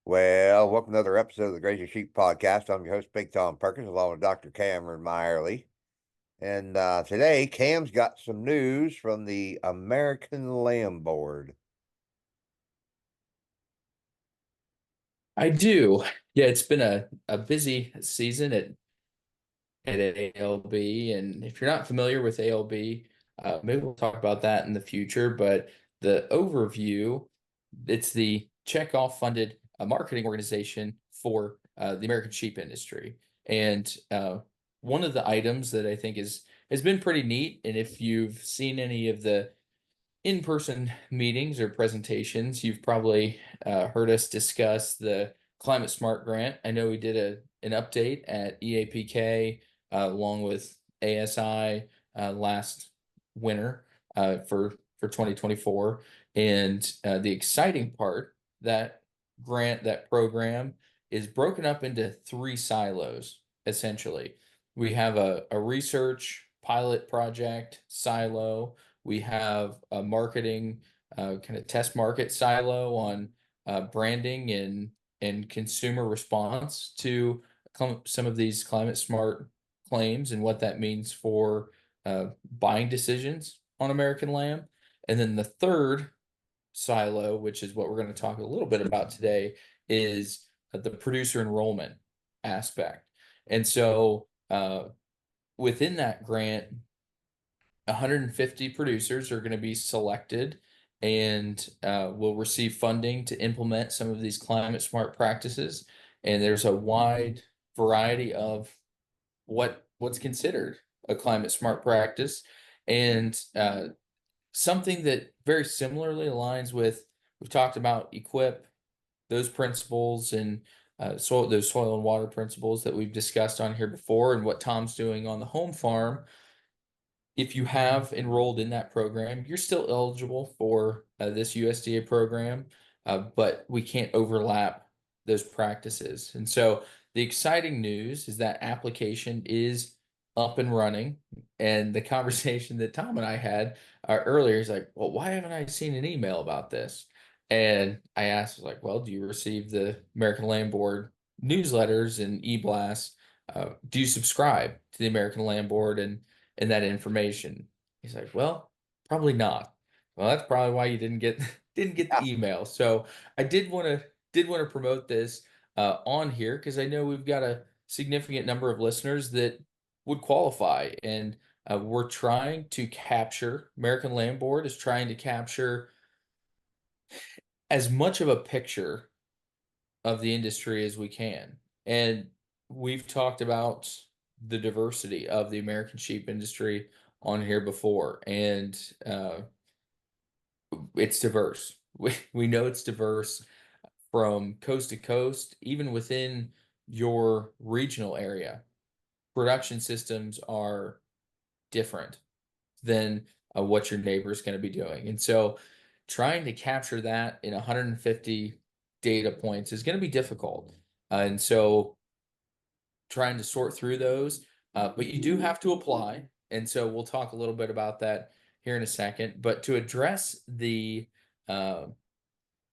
Well, welcome to another episode of the Grazing Sheep Podcast. I'm your host, Big Tom Perkins, along with Dr. Cameron Meyerly. And today, Cam's got some news from the American Lamb Board. I do. Yeah, it's been a busy season at ALB. And if you're not familiar with ALB, maybe we'll talk about that in the future. But the overview, it's the checkoff funded marketing organization for the American sheep industry. And one of the items that I think has been pretty neat, and if you've seen any of the in-person meetings or presentations, you've probably heard us discuss the Climate Smart Grant. I know we did an update at EAPK along with ASI last winter for 2024. And the exciting part, that grant, that program is broken up into three silos, essentially. We have a research pilot project silo. We have a marketing kind of test market silo on branding and consumer response to some of these climate smart claims and what that means for buying decisions on American lamb. And then the third silo, which is what we're going to talk a little bit about today, is the producer enrollment aspect. And so within that grant, 150 producers are going to be selected and will receive funding to implement some of these climate smart practices. And there's a wide variety of what's considered a climate smart practice, and something that very similarly aligns with, we've talked about equip, those principles, and those soil and water principles that we've discussed on here before, and what Tom's doing on the home farm. If you have enrolled in that program, you're still eligible for this USDA program, but we can't overlap those practices. And so the exciting news is that application is up and running. And the conversation that Tom and I had earlier is like, well, why haven't I seen an email about this? And I asked, like, well, do you receive the American Land Board newsletters and e-blasts? Do you subscribe to the American Land Board and that information? He's like, well, probably not. Well, that's probably why you didn't get Yeah. the email. So I did want to promote this on here because I know we've got a significant number of listeners that would qualify, and we're trying to capture, American Land Board is trying to capture as much of a picture of the industry as we can. And we've talked about the diversity of the American sheep industry on here before, and it's diverse. We know it's diverse from coast to coast, even within your regional area. Production systems are different than what your neighbor is going to be doing. And so trying to capture that in 150 data points is going to be difficult. And so trying to sort through those, but you do have to apply. And so we'll talk a little bit about that here in a second. But to address uh,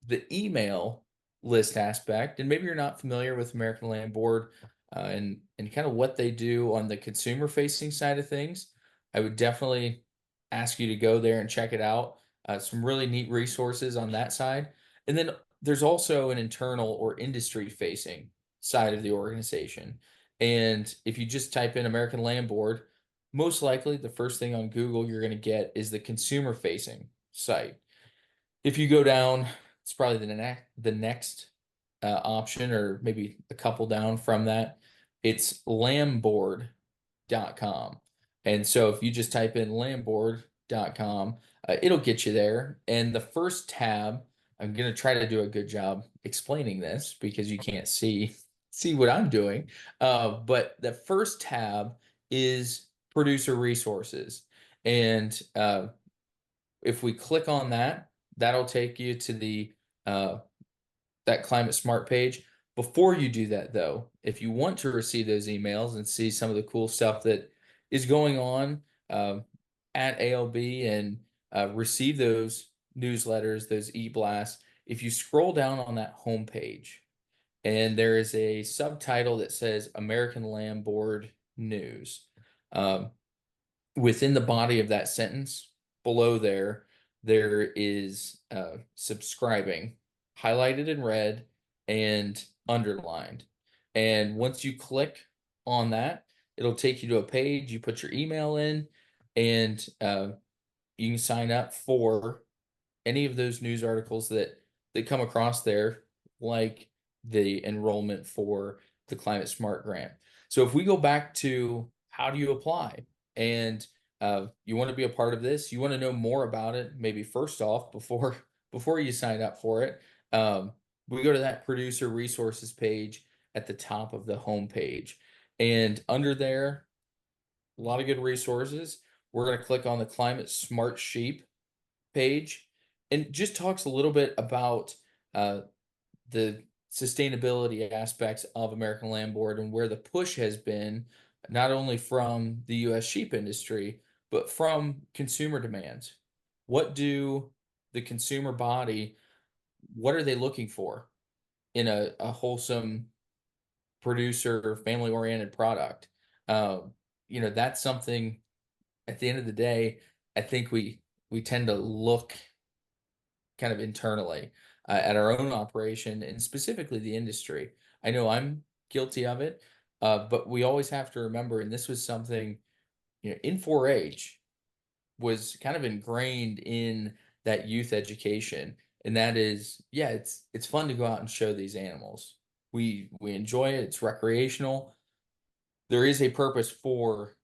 the email list aspect, and maybe you're not familiar with American Land Board and kind of what they do on the consumer facing side of things, I would definitely ask you to go there and check it out. Some really neat resources on that side. And then there's also an internal or industry facing side of the organization. And if you just type in American Land Board, most likely the first thing on Google you're going to get is the consumer facing site. If you go down, it's probably the next option, or maybe a couple down from that. It's lambboard.com. And so if you just type in lambboard.com, it'll get you there. And the first tab, I'm going to try to do a good job explaining this because you can't see what I'm doing. But the first tab is producer resources. And if we click on that, that'll take you to the that Climate Smart page. Before you do that, though, if you want to receive those emails and see some of the cool stuff that is going on at ALB, and receive those newsletters, those e-blasts, if you scroll down on that homepage, and there is a subtitle that says American Land Board News. Um, Within the body of that sentence, below there is subscribing, highlighted in red and underlined. And once you click on that, it'll take you to a page. You put your email in, and you can sign up for any of those news articles that come across there, like the enrollment for the Climate Smart grant. So if we go back to how do you apply, and you want to be a part of this, you want to know more about it, maybe first off before you sign up for it, we go to that producer resources page at the top of the home page, and under there, a lot of good resources. We're going to click on the Climate Smart Sheep page, and just talks a little bit about uh, the sustainability aspects of American Land Board and where the push has been, not only from the U.S. sheep industry, but from consumer demands. What do the consumer body, what are they looking for in a wholesome producer, family oriented product? Um, that's something at the end of the day, I think we tend to look kind of internally at our own operation and specifically the industry. I know I'm guilty of it, but we always have to remember, and this was something, in 4-H was kind of ingrained in that youth education, and that is, yeah, it's fun to go out and show these animals. We enjoy it. It's recreational. There is a purpose for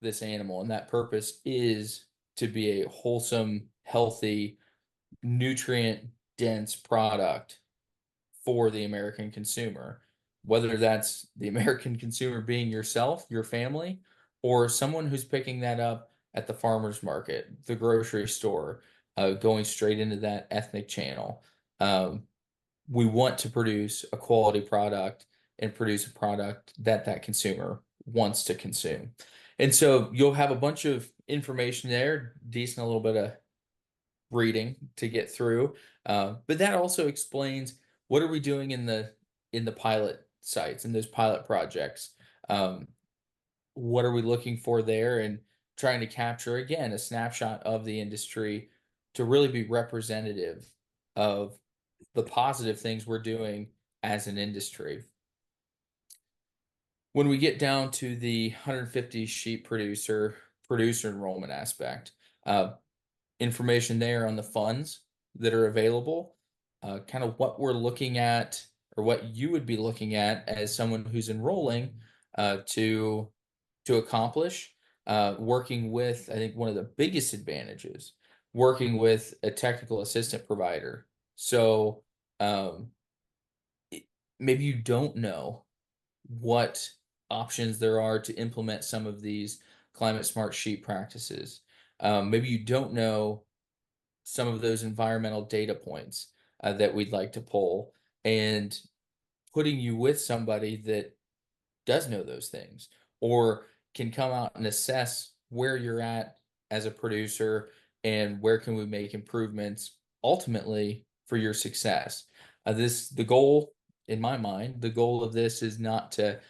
this animal, and that purpose is to be a wholesome, healthy, nutrient dense product for the American consumer, whether that's the American consumer being yourself, your family, or someone who's picking that up at the farmer's market, the grocery store, going straight into that ethnic channel. We want to produce a quality product and produce a product that that consumer wants to consume. And so you'll have a bunch of information there, decent, a little bit of reading to get through. But that also explains what are we doing in the pilot sites and those pilot projects. Um, what are we looking for there, and trying to capture again a snapshot of the industry to really be representative of the positive things we're doing as an industry. When we get down to the 150 sheep producer enrollment aspect, uh, information there on the funds that are available, kind of what we're looking at or what you would be looking at as someone who's enrolling to accomplish. Working with, I think one of the biggest advantages, working with a technical assistant provider. So um, maybe you don't know what options there are to implement some of these climate smart sheep practices. Maybe you don't know some of those environmental data points that we'd like to pull, and putting you with somebody that does know those things or can come out and assess where you're at as a producer and where can we make improvements ultimately for your success. The goal, in my mind, the goal of this is not to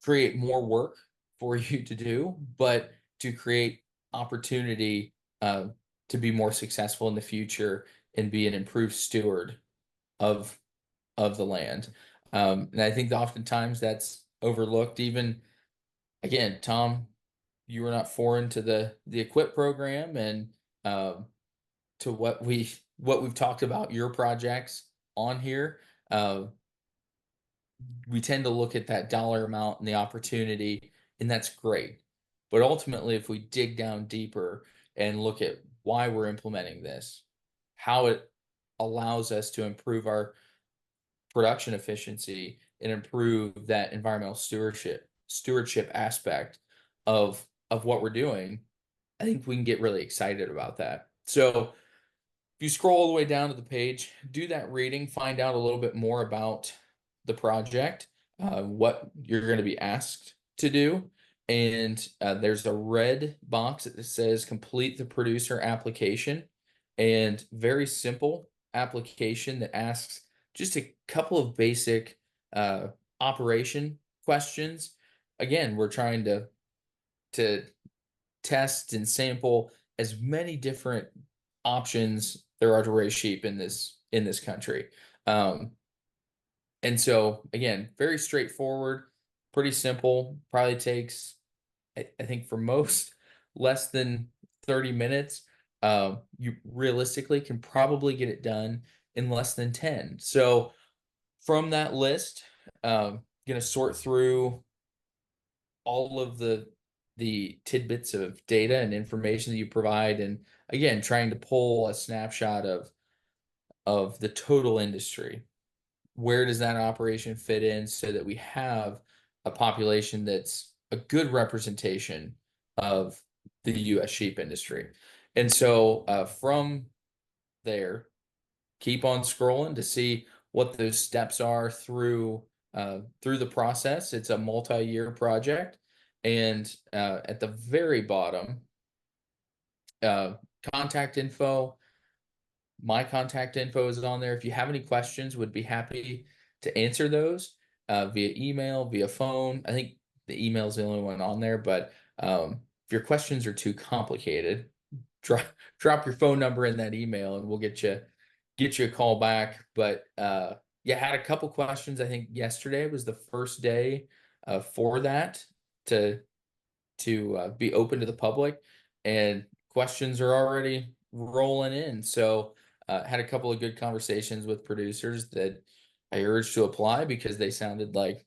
create more work for you to do, but to create opportunity uh, to be more successful in the future and be an improved steward of the land. And I think that oftentimes that's overlooked. Even again, Tom, you were not foreign to the equip program and um, to what we've talked about your projects on here. Uh, we tend to look at that dollar amount and the opportunity, and that's great. But ultimately, if we dig down deeper and look at why we're implementing this, how it allows us to improve our production efficiency and improve that environmental stewardship aspect of what we're doing, I think we can get really excited about that. So if you scroll all the way down to the page, do that reading, find out a little bit more about the project, what you're going to be asked to do. And there's a red box that says complete the producer application, and very simple application that asks just a couple of basic operation questions. Again, we're trying to test and sample as many different options there are to raise sheep in this country. And so again, very straightforward, pretty simple. Probably takes, I think, for most less than 30 minutes. You realistically can probably get it done in less than 10. So from that list, gonna sort through all of the tidbits of data and information that you provide, and again, trying to pull a snapshot of the total industry. Where does that operation fit in so that we have a population that's a good representation of the US sheep industry? And so from there, keep on scrolling to see what those steps are through the process. It's a multi-year project, and at the very bottom, uh, contact info. My contact info is on there. If you have any questions, would be happy to answer those via email, via phone. I think the email is the only one on there, but if your questions are too complicated, drop drop your phone number in that email and we'll get you a call back. But yeah, had a couple questions. I think yesterday was the first day for that to be open to the public, and questions are already rolling in. So had a couple of good conversations with producers that I urged to apply because they sounded like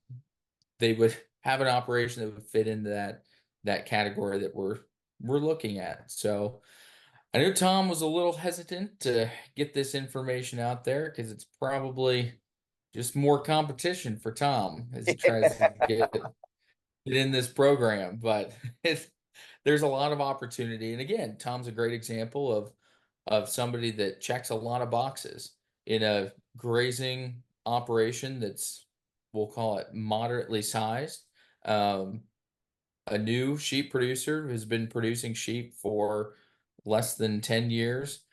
they would have an operation that would fit into that category that we're looking at. So I knew Tom was a little hesitant to get this information out there because it's probably just more competition for Tom as he tries to get in this program, but there's a lot of opportunity. And again, Tom's a great example of somebody that checks a lot of boxes in a grazing operation that's, we'll call it, moderately sized. Um, a new sheep producer who's been producing sheep for less than 10 years,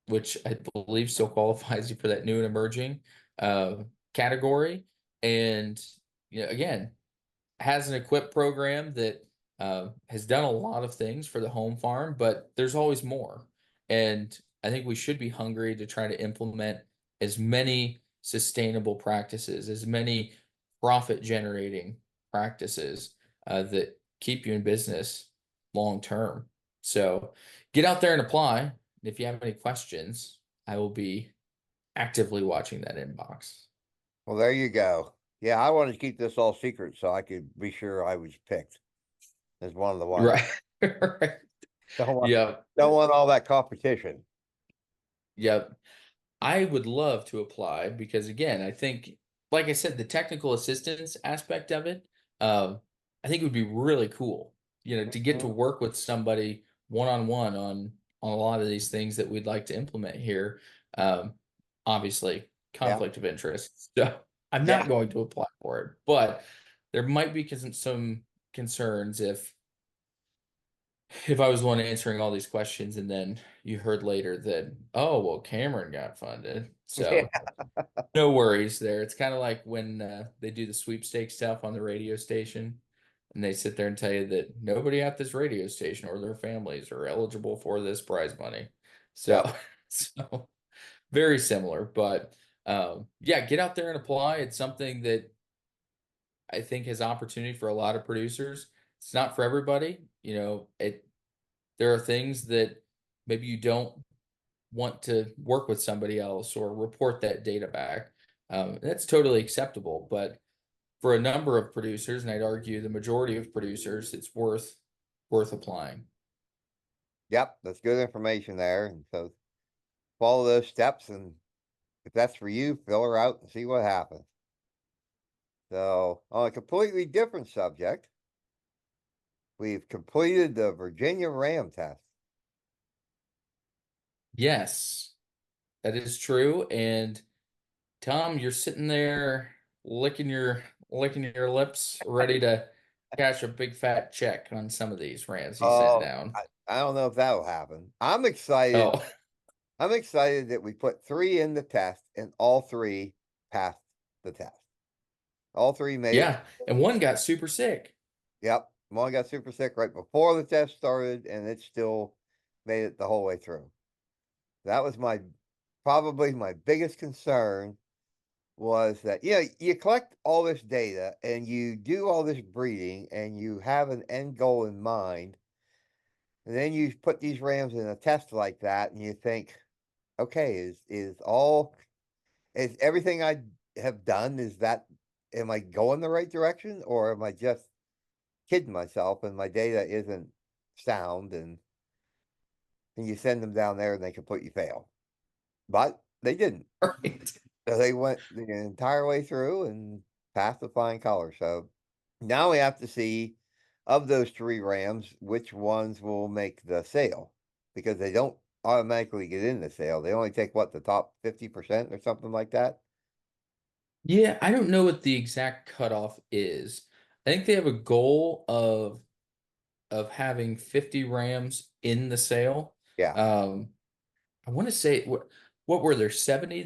which I believe still qualifies you for that new and emerging category. And again, has an equip program that has done a lot of things for the home farm, but there's always more. And I think we should be hungry to try to implement as many sustainable practices, as many profit generating practices that keep you in business long term. So get out there and apply. If you have any questions, I will be actively watching that inbox. Well, there you go. Yeah, I wanted to keep this all secret so I could be sure I was picked as one of the ones. Right. Right. Don't want Yep. don't want all that competition. Yep. I would love to apply because again, I think, like I said, the technical assistance aspect of it, I think it would be really cool, to get to Mhm. work with somebody one on one on a lot of these things that we'd like to implement here. Um, Obviously, Yeah. conflict of interest. So I'm Yeah. not going to apply for it, but there might be some concerns if I was the one answering all these questions and then you heard later that, oh, well, Cameron got funded. Yeah. So no worries there. It's kind of like when they do the sweepstakes stuff on the radio station and they sit there and tell you that nobody at this radio station or their families are eligible for this prize money. Yeah. So, so very similar, but yeah, get out there and apply. It's something that I think has opportunity for a lot of producers. It's not for everybody. There are things that maybe you don't want to work with somebody else or report that data back. That's totally acceptable. But for a number of producers, and I'd argue the majority of producers, it's worth applying. Yep. That's good information there. And so follow those steps, and if that's for you, fill her out and see what happens. So on a completely different subject, we've completed the Virginia Ram test. Yes, that is true. And Tom, you're sitting there licking your lips, ready to cash a big fat check on some of these rants you sent Oh, down. I don't know if that'll happen. I'm excited. Oh, I'm excited that we put three in the test and all three passed the test. All three made it. Yeah, and one got super sick. Yep. One got super sick right before the test started, and it still made it the whole way through. That was probably my biggest concern was that, you collect all this data and you do all this breeding and you have an end goal in mind. And then you put these rams in a test like that and you think, okay, is everything I have done, am I going the right direction, or am I just kidding myself and my data isn't sound, and you send them down there and they completely fail. But they didn't. Right. So they went the entire way through and passed with flying colors. So now we have to see, of those three rams, which ones will make the sale, because they don't automatically get in the sale. They only take what, the top 50% or something like that. Yeah, I don't know what the exact cutoff is. I think they have a goal of having 50 Rams in the sale. Yeah, Um, I want to say what were there 70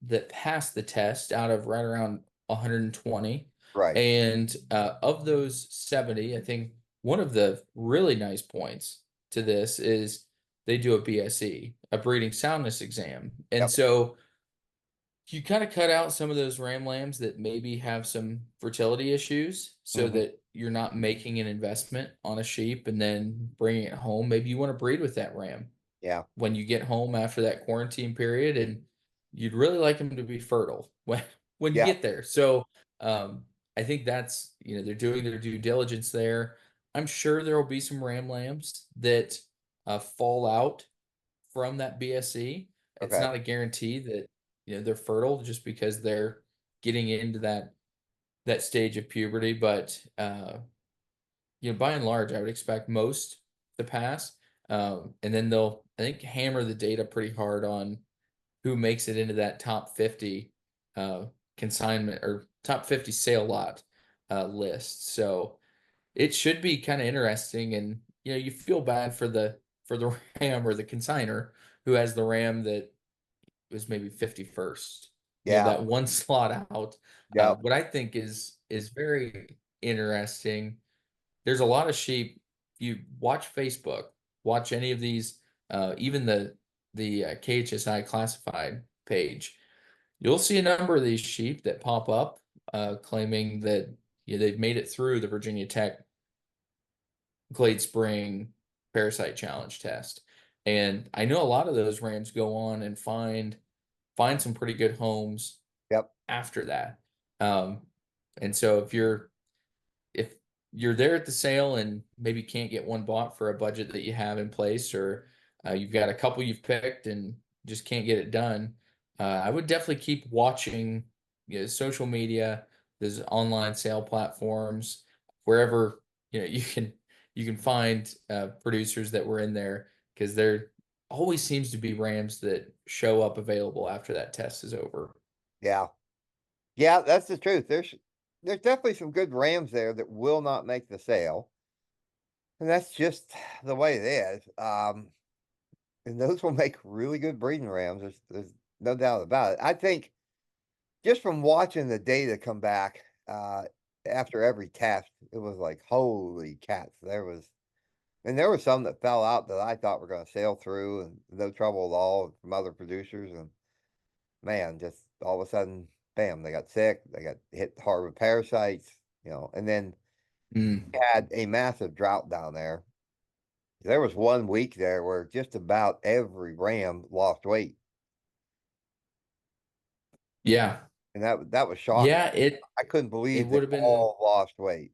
that passed the test out of right around 120. right. And of those 70, I think one of the really nice points to this is they do a BSE, a breeding soundness exam. And Yep. so you kind of cut out some of those ram lambs that maybe have some fertility issues so Hmm. that you're not making an investment on a sheep and then bringing it home. Maybe you want to breed with that ram Yeah. when you get home after that quarantine period, and you'd really like them to be fertile when you Yeah. get there. So I think that's, they're doing their due diligence there. I'm sure there will be some ram lambs that fall out from that BSE. It's Okay. not a guarantee that they're fertile just because they're getting into that stage of puberty, but by and large, I would expect most to pass. And then they'll, I think, hammer the data pretty hard on who makes it into that top 50 uh, consignment or top 50 sale lot list. So it should be kind of interesting, and you feel bad for the ram or the consigner who has the ram that was maybe 51st. Yeah. That one slot out. Yeah. What I think is very interesting, there's a lot of sheep. You watch Facebook, watch any of these, even the KHSI classified page. You'll see a number of these sheep that pop up, claiming that they've made it through the Virginia Tech Glade Spring Parasite Challenge test, and I know a lot of those rams go on and find some pretty good homes Yep. after that. Um, and so if you're there at the sale and maybe can't get one bought for a budget that you have in place, or you've got a couple you've picked and just can't get it done, I would definitely keep watching, social media, there's online sale platforms, wherever you can find producers that were in there, because there always seems to be rams that show up available after that test is over. Yeah. Yeah, that's the truth. There's definitely some good rams there that will not make the sale. And that's just the way it is. And those will make really good breeding rams. There's no doubt about it. I think just from watching the data come back after every test, it was like, holy cats. There were some that fell out that I thought were going to sail through and no trouble at all from other producers. And man, just all of a sudden, bam, they got sick. They got hit hard with parasites, and then Mm, had a massive drought down there. There was one week there where just about every ram lost weight, yeah. and that was shocking. Yeah, I couldn't it believe they would have been. all lost weight.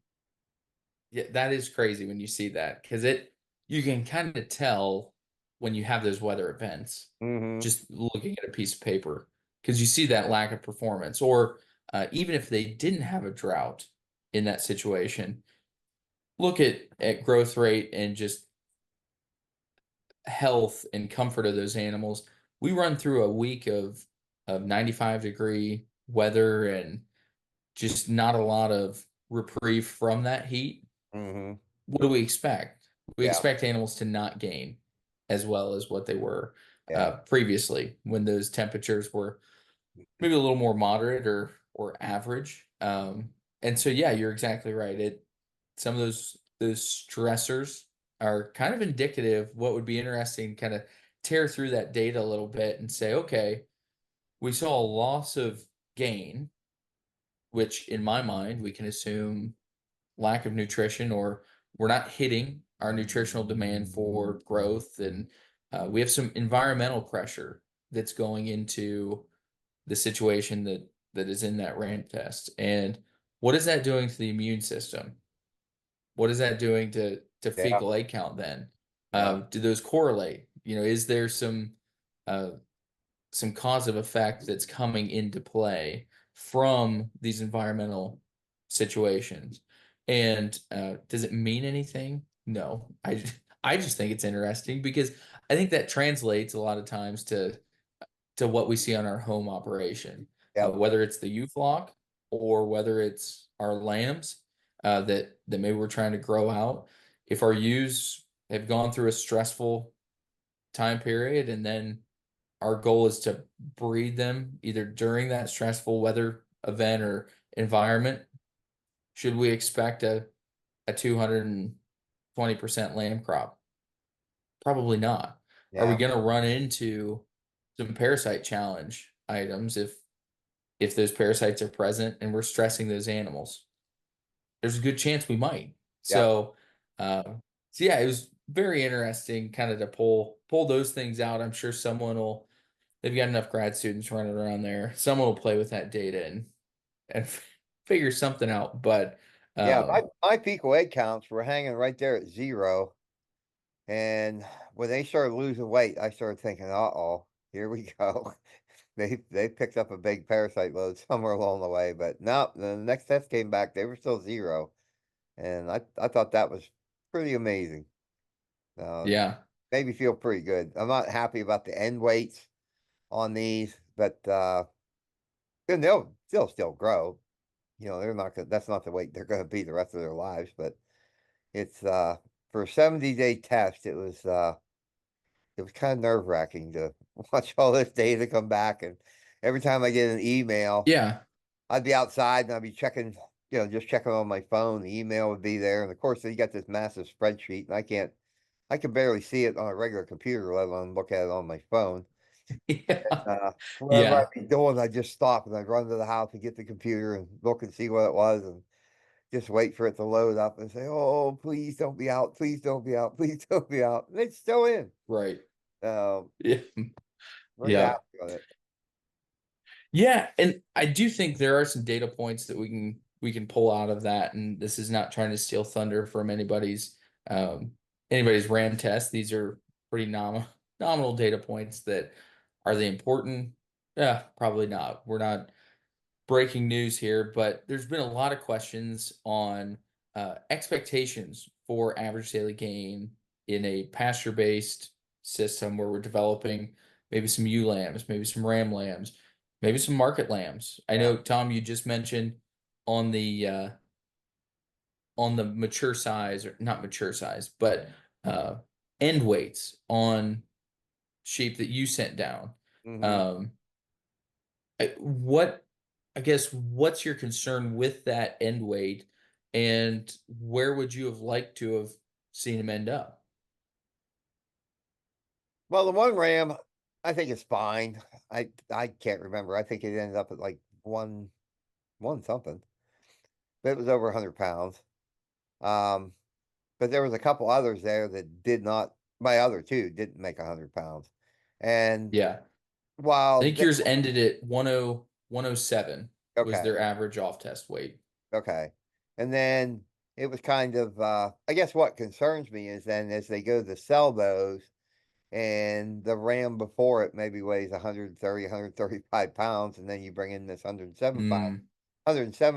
Yeah, that is crazy when you see that, because you can kind of tell when you have those weather events Hmm. just looking at a piece of paper, because you see that lack of performance, or even if they didn't have a drought in that situation, look at growth rate and just health and comfort of those animals. We run through a week of 95-degree weather and just not a lot of reprieve from that heat. Hmm. What do we expect? We Yeah. expect animals to not gain as well as what they were Yeah. previously, when those temperatures were maybe a little more moderate, or average. And so yeah, you're exactly right. Some of those stressors are kind of indicative. What would be interesting, kind of tear through that data a little bit and say, okay, we saw a loss of gain, which in my mind we can assume lack of nutrition, or we're not hitting our nutritional demand for growth, and we have some environmental pressure that's going into the situation that is in that ram test. And what is that doing to the immune system? What is that doing to Yeah. fecal egg count then? Yeah. Do those correlate? Is there uh, some cause of effect that's coming into play from these environmental situations? And does it mean anything? No, I just think it's interesting because I think that translates a lot of times to what we see on our home operation, Yep. whether it's the youth flock or whether it's our lambs that maybe we're trying to grow out. If our ewes have gone through a stressful time period, and then our goal is to breed them either during that stressful weather event or environment, should we expect a 220% lamb crop? Probably not. Are we Yeah. going to run into some parasite challenge items if those parasites are present and we're stressing those animals? There's a good chance we might. Yep. So yeah, it was very interesting kind of to pull those things out. I'm sure someone will, they've got enough grad students running around there. Someone will play with that data and figure something out. But Yeah. My, um, my fecal egg counts were hanging right there at 0. And when they started losing weight, I started thinking, uh-oh, here we go. They picked up a big parasite load somewhere along the way. But no, the next test came back, they were still 0. And I thought that was pretty amazing. Uh, yeah, made me feel pretty good. I'm not happy about the end weights on these, but then they'll still grow. They're not gonna, that's not the weight they're gonna be the rest of their lives. But it's for a 70-day test, it was kind of nerve-wracking to watch all this data come back. And every time I get an email, yeah, I'd be outside and I'd be checking, just checking on my phone. The email would be there. And of course, you got this massive spreadsheet, and I can barely see it on a regular computer, let alone look at it on my phone. yeah, Whatever yeah, I'd be doing, I'd just stop and I'd run to the house and get the computer and look and see what it was, and just wait for it to load up and say, "Oh, please don't be out. Please don't be out. Please don't be out." And it's still in. right, Um, yeah, pretty yeah. happy on it. Yeah, and I do think there are some data points that we can pull out of that, and this is not trying to steal thunder from um anybody's RAM test. These are pretty nominal data points. That are they important? Yeah, probably not. We're not breaking news here, but there's been a lot of questions on expectations for average daily gain in a pasture-based system where we're developing maybe some ewe lambs, maybe some ram lambs, maybe some market lambs. I Yeah. know, Tom, you just mentioned on the mature size, or not mature size, but uh, end weights on sheep that you sent down. Hmm. Um, what I guess what's your concern with that end weight, and where would you have liked to have seen him end up? Well, the one ram, I think it's fine. I can't remember. I think it ended up at like one something, but it was over 100 pounds. Um, but there was a couple others there that did not. My other two didn't make 100 pounds, and Yeah, I while think they yours ended at 107 was okay, their average off test weight. okay, and then it was kind of I guess what concerns me is then as they go to sell those, and the ram before it maybe weighs 130, 135 pounds, and then you bring in this 107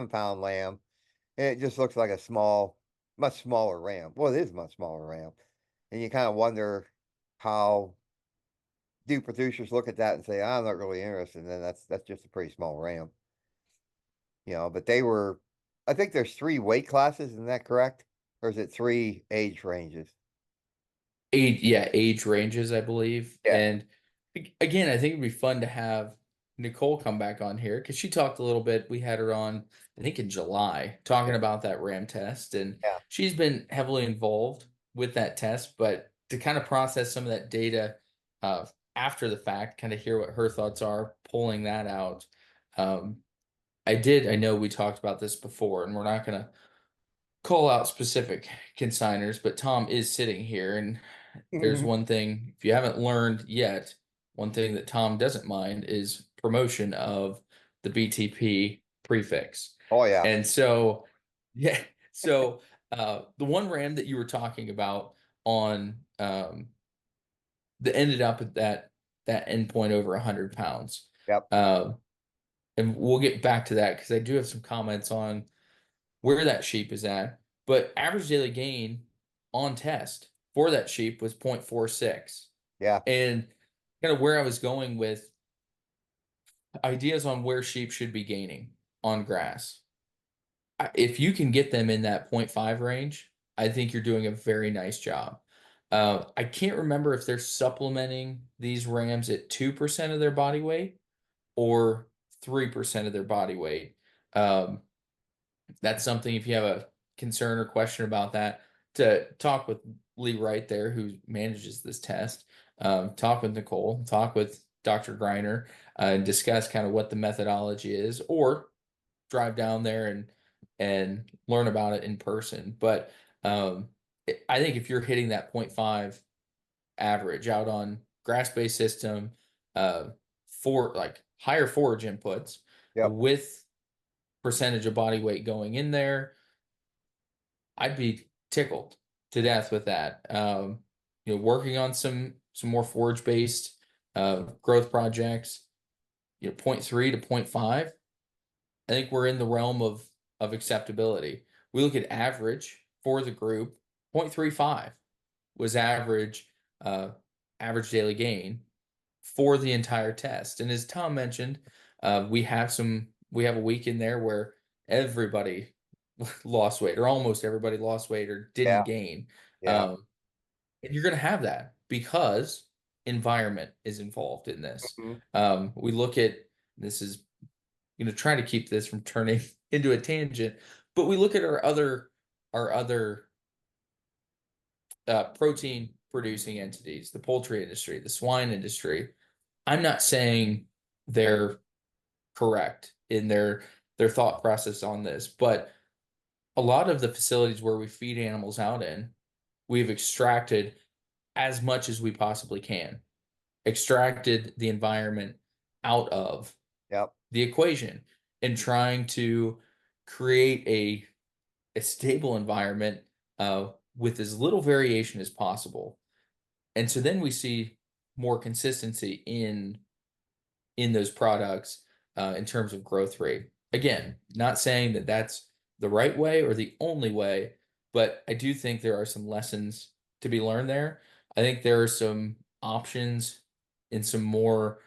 pound lamb, and it just looks like a much smaller ram. Well, it is a much smaller ram, and you kind of wonder how do producers look at that and say, I'm not really interested. And then that's just a pretty small ram, But I think there's 3 weight classes. Isn't that correct? Or is it 3 age ranges? Age, yeah, age ranges, I believe. Yeah. And again, I think it'd be fun to have Nicole come back on here because she talked a little bit. We had her on, I think, in July, talking about that RAM test, and Yeah. she's been heavily involved with that test. But to kind of process some of that data uh, after the fact, kind of hear what her thoughts are, pulling that out. Um, I know we talked about this before, and we're not going to call out specific consigners, but Tom is sitting here, and there's Mhm. one thing, if you haven't learned yet, one thing that Tom doesn't mind is promotion of the BTP prefix. Oh yeah. And so, yeah, so the one RAM that you were talking about on that ended up at that endpoint over 100 pounds. Yep. Um, and we'll get back to that because I do have some comments on where that sheep is at. But average daily gain on test for that sheep was 0.46. Yeah. And kind of where I was going with ideas on where sheep should be gaining on grass. If you can get them in that zero point 0.5 range, I think you're doing a very nice job. I can't remember if they're supplementing these rams at 2% of their body weight or 3% of their body weight. Um, that's something, if you have a concern or question about that, to talk with Lee Wright there, who manages this test, talk with Nicole, talk with Dr. Griner, and discuss kind of what the methodology is, or drive down there and learn about it in person. But I think if you're hitting that zero point 0.5 average out on grass-based system, uh, for like higher forage inputs Yep. with percentage of body weight going in there, I'd be tickled to death with that. Working on some more forage based growth projects, zero point 0.3 to zero point 0.5. I think we're in the realm of acceptability. We look at average for the group, 0.35 was uh, average daily gain for the entire test. And as Tom mentioned, we have a week in there where everybody lost weight, or almost everybody lost weight or didn't Yeah. gain. Yeah. Um, and you're going to have that because environment is involved in this. Mhm. We look at this is try to keep this from turning into a tangent, but we look at our other protein producing entities, the poultry industry, the swine industry. I'm not saying they're correct in their thought process on this, but a lot of the facilities where we feed animals out in, we've extracted as much as we possibly can, extracted the environment out of Yep. the equation and trying to create a stable environment with as little variation as possible. And so then we see more consistency in those products in terms of growth rate. Again, not saying that that's the right way or the only way, but I do think there are some lessons to be learned there. I think there are some options in some more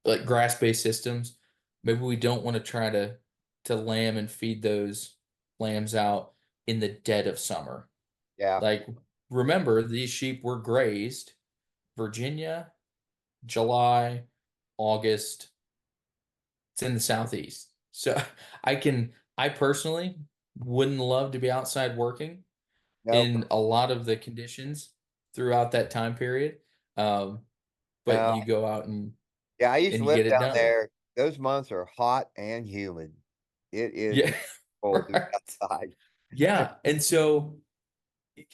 like grass-based systems. Maybe we don't want to try to lamb and feed those lambs out in the dead of summer. Yeah. Like, remember, these sheep were grazed Virginia, July, August. It's in the southeast. So I personally wouldn't love to be outside working No. in a lot of the conditions throughout that time period. Um, but No. you go out and Yeah. I used to and you live get it down done. there. Those months are hot and humid. It is Yeah. cold to be Right. outside. Yeah. And so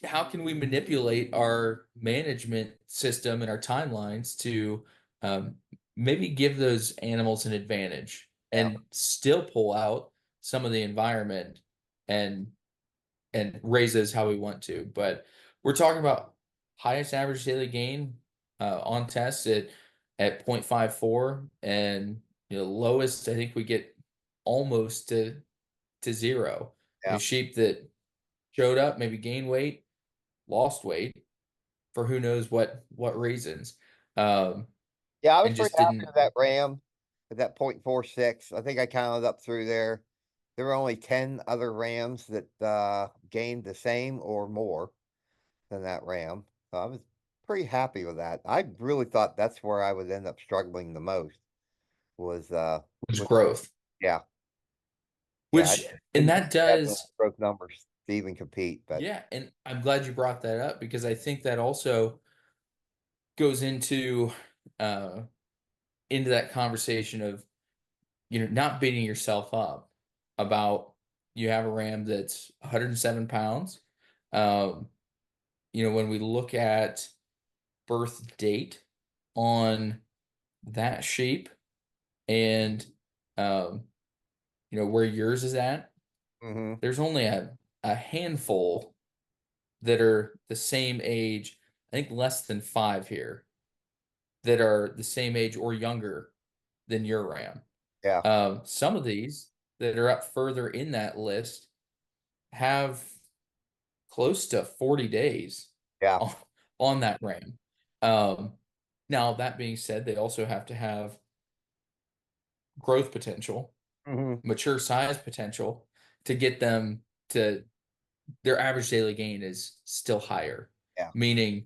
how can we manipulate our management system and our timelines to um, maybe give those animals an advantage Yeah. and still pull out some of the environment and raise those how we want to? But we're talking about highest average daily gain on tests at 0.54, and lowest I think we get almost to zero. Yeah. Sheep that showed up, maybe gained weight, lost weight for who knows what reasons, um, Yeah. I was and pretty just happy didn't. with that Ram at that 0.46. I think I counted up through there. There were only 10 other Rams that gained the same or more than that Ram. So I was pretty happy with that. I really thought that's where I would end up struggling the most was Which with growth, yeah. Yeah, I which, and didn't think that we had enough does, growth numbers to even compete, but yeah. And I'm glad you brought that up because I think that also goes uh, into that conversation of, not beating yourself up about you have a ram that's 107 pounds. Um, when we look at birth date on that sheep and um, where yours is at, hmm there's only a handful that are the same age, I think less than 5 here, that are the same age or younger than your ram. yeah, Some of these that are up further in that list have close to 40 days yeah, on, on that ram. Um, Now, that being said, they also have to have growth potential, hmm mature size potential to get them to their average daily gain is still higher, yeah, meaning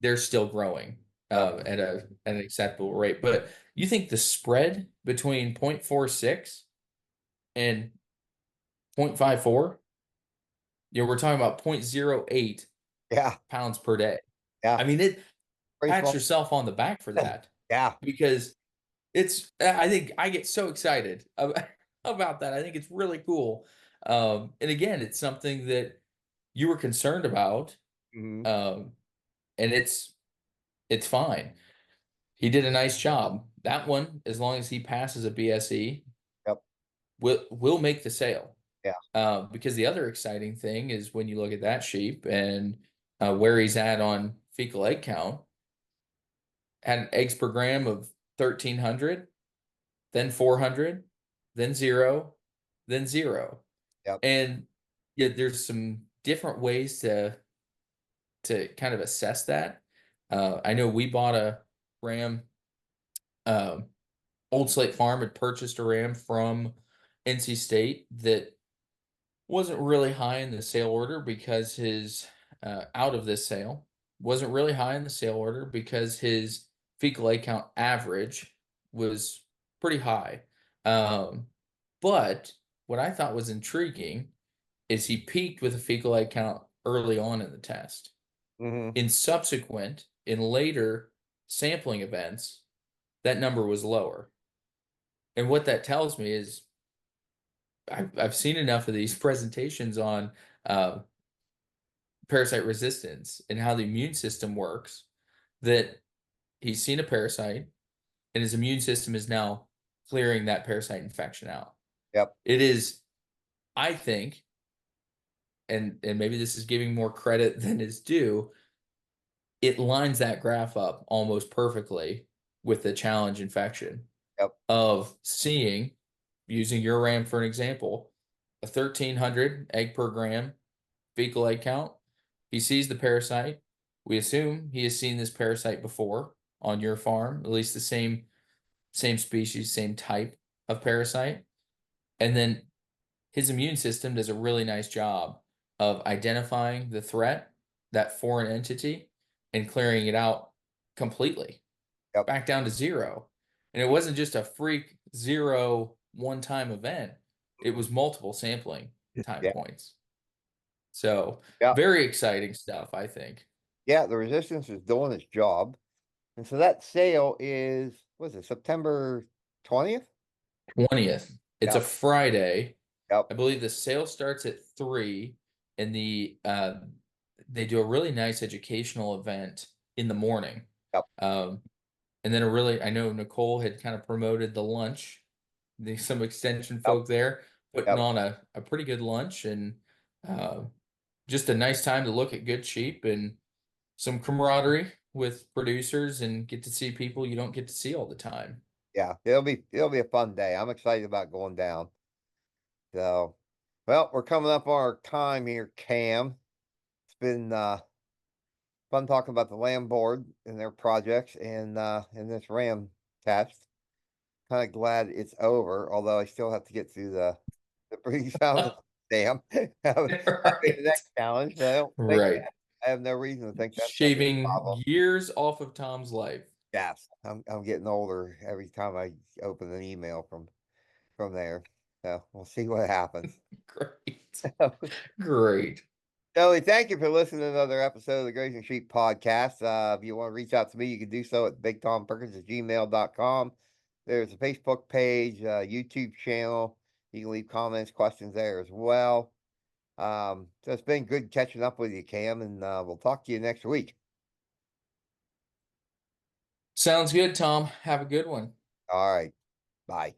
they're still growing yep, at an acceptable rate. But you think the spread between 0.46 and 0.54, we're talking about 0.08 yeah, pounds per day. yeah, I mean, pretty pat small. yourself on the back for that Yeah, because I think I get so excited about that. I think it's really cool. And again, it's something that you were concerned about. hmm Um, and it's fine. He did a nice job. That one, as long as he passes a BSE, yep, will make the sale. yeah, Because the other exciting thing is when you look at that sheep and where he's at on fecal egg count, had eggs per gram of 1,300, then 400, then zero, then zero. yep, And yeah, there's some different ways to kind of assess that. I know we bought a ram. Um, Old Slate Farm had purchased a ram from NC State that wasn't really high in the sale order because his out of this sale wasn't really high in the sale order because his fecal egg count average was pretty high. Um, but what I thought was intriguing is he peaked with a fecal egg count early on in the test. hmm In later sampling events, that number was lower. And what that tells me is I've seen enough of these presentations on uh, parasite resistance and how the immune system works that he's seen a parasite and his immune system is now clearing that parasite infection out. yep, It is, I think, and maybe this is giving more credit than is due, it lines that graph up almost perfectly with the challenge infection yep, of seeing, using your ram for an example, a 1,300 egg per gram fecal egg count. He sees the parasite. We assume he has seen this parasite before on your farm, at least the same species, same type of parasite. And then his immune system does a really nice job of identifying the threat, that foreign entity, and clearing it out completely, yep, back down to zero. And it wasn't just a freak zero one-time event, it was multiple sampling time yeah, points. So yeah, very exciting stuff, I think. yeah. The resistance is doing its job, and so that sale is was it September 20th? 20th. It's a Yep, Friday. yep, I believe the sale starts at 3 and they do a really nice educational event in the morning. yep, Um, and then I know Nicole had kind of promoted the lunch. There's some extension yep, folk there putting yep. on a pretty good lunch and uh, just a nice time to look at good sheep and some camaraderie with producers and get to see people you don't get to see all the time. Yeah, it'll be a fun day. I'm excited about going down. So, well, we're coming up on our time here, Cam. It's been fun talking about the land board and their projects and this RAM test. Kind of glad it's over, although I still have to get through the pre sound Oh, dam. That'll be the right. next challenge, but I don't think Right. I have no reason to think that's gonna be a Shaving problem. years off of Tom's life. Yes, I'm getting older every time I open an email from there. So we'll see what happens. Great. Great. Joey, thank you for listening to another episode of the Grazing Sheep Podcast. If you want to reach out to me, you can do so at bigtomperkins@gmail.com. There's a Facebook page, YouTube channel. You can leave comments, questions there as well. So it's been good catching up with you, Cam, and we'll talk to you next week. Sounds good, Tom. Have a good one. All right. Bye.